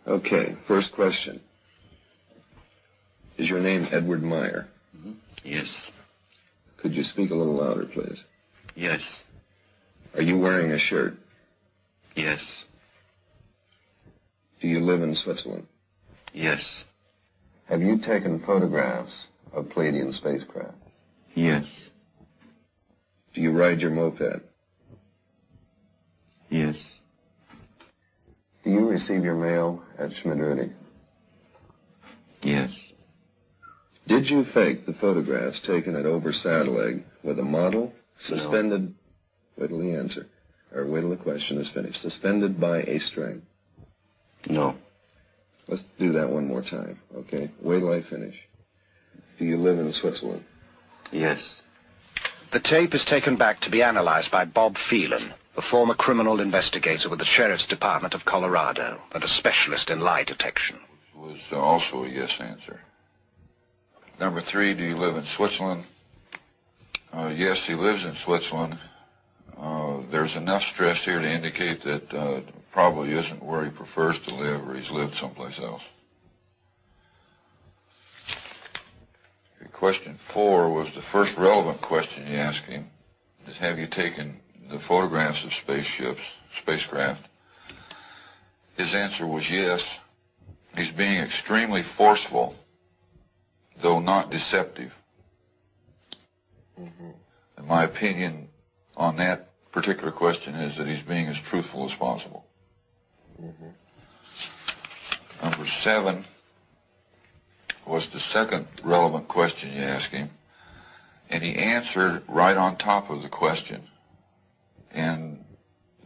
Okay, first question. Is your name Edward Meier? Mm-hmm. Yes. Could you speak a little louder, please? Yes. Are you wearing a shirt? Yes. Do you live in Switzerland? Yes. Have you taken photographs of Palladian spacecraft? Yes. Do you ride your moped? Yes. Do you receive your mail at Schmidt-Erdy? Yes. Did you fake the photographs taken at Ober-Saddle with a model suspended... No. Wait till the answer, or wait till the question is finished. Suspended by a string? No. Let's do that one more time, okay? Wait till I finish. Do you live in Switzerland? Yes. The tape is taken back to be analyzed by Bob Phelan, a former criminal investigator with the Sheriff's Department of Colorado and a specialist in lie detection. Was also a yes answer. Number 3, do you live in Switzerland? Yes, he lives in Switzerland. There's enough stress here to indicate that probably isn't where he prefers to live, or he's lived someplace else. Question 4 was the first relevant question you asked him. Is, have you taken the photographs of spacecraft? His answer was yes. He's being extremely forceful, though not deceptive. Mm-hmm. And my opinion on that particular question is that he's being as truthful as possible. Mm-hmm. Number 7 was the second relevant question you asked him, and he answered right on top of the question. And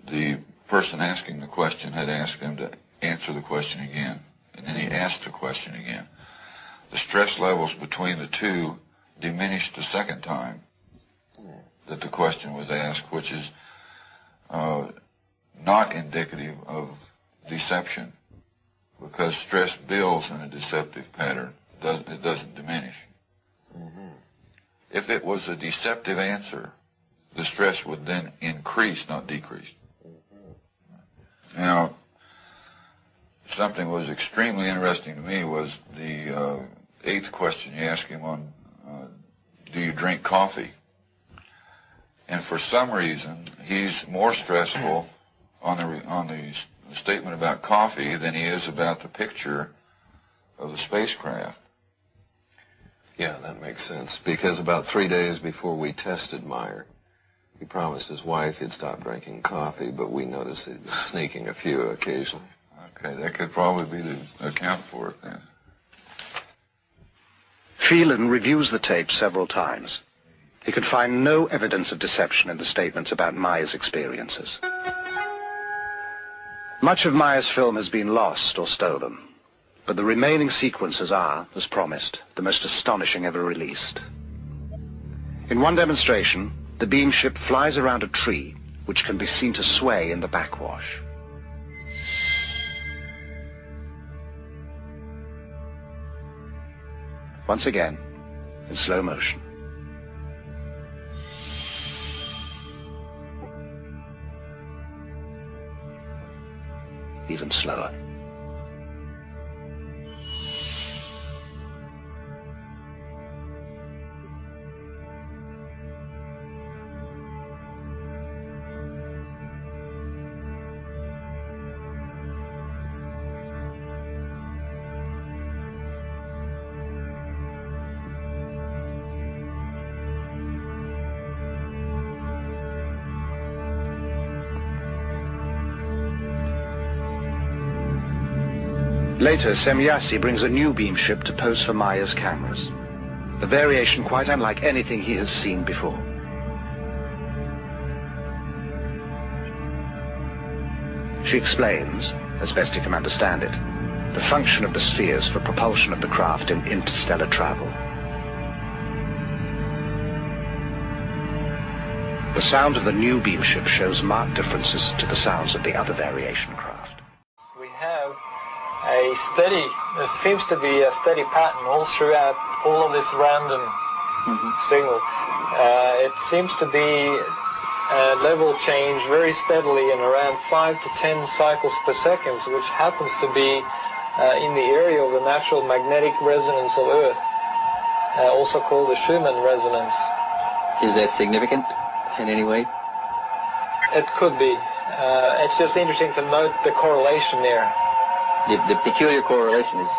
the person asking the question had asked him to answer the question again, and then he asked the question again. The stress levels between the two diminished the second time that the question was asked, which is not indicative of deception, because stress builds in a deceptive pattern. It doesn't diminish. Mm-hmm. If it was a deceptive answer, the stress would then increase, not decrease. Mm-hmm. Now, something was extremely interesting to me was the 8th question you asked him on, do you drink coffee? And for some reason, he's more stressful on the statement about coffee than he is about the picture of the spacecraft. Yeah, that makes sense. Because about 3 days before we tested Meier, he promised his wife he'd stop drinking coffee, but we noticed he'd been sneaking a few occasionally. Okay, that could probably be the account for it then. Phelan reviews the tape several times. He could find no evidence of deception in the statements about Meier's experiences. Much of Meier's film has been lost or stolen, but the remaining sequences are, as promised, the most astonishing ever released. In one demonstration, the beam ship flies around a tree, which can be seen to sway in the backwash. Once again, in slow motion. Even slower. Later, Semyasi brings a new beam ship to pose for Meier's cameras, a variation quite unlike anything he has seen before. She explains, as best he can understand it, the function of the spheres for propulsion of the craft in interstellar travel. The sound of the new beam ship shows marked differences to the sounds of the other variation craft. We have a steady, there seems to be a steady pattern all throughout all of this random signal. It seems to be a level change very steadily in around 5 to 10 cycles per second, which happens to be in the area of the natural magnetic resonance of Earth, also called the Schumann resonance. Is that significant in any way? It could be. It's just interesting to note the correlation there. The peculiar correlation is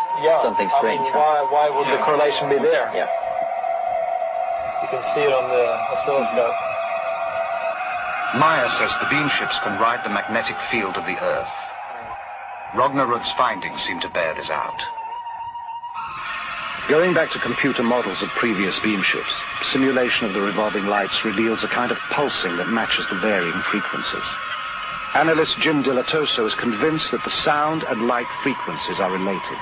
something strange. I mean, why would the correlation be there? Yeah. You can see it on the oscilloscope. Meier says the beam ships can ride the magnetic field of the Earth. Rognerud's findings seem to bear this out. Going back to computer models of previous beam ships, simulation of the revolving lights reveals a kind of pulsing that matches the varying frequencies. Analyst Jim Dilatoso is convinced that the sound and light frequencies are related.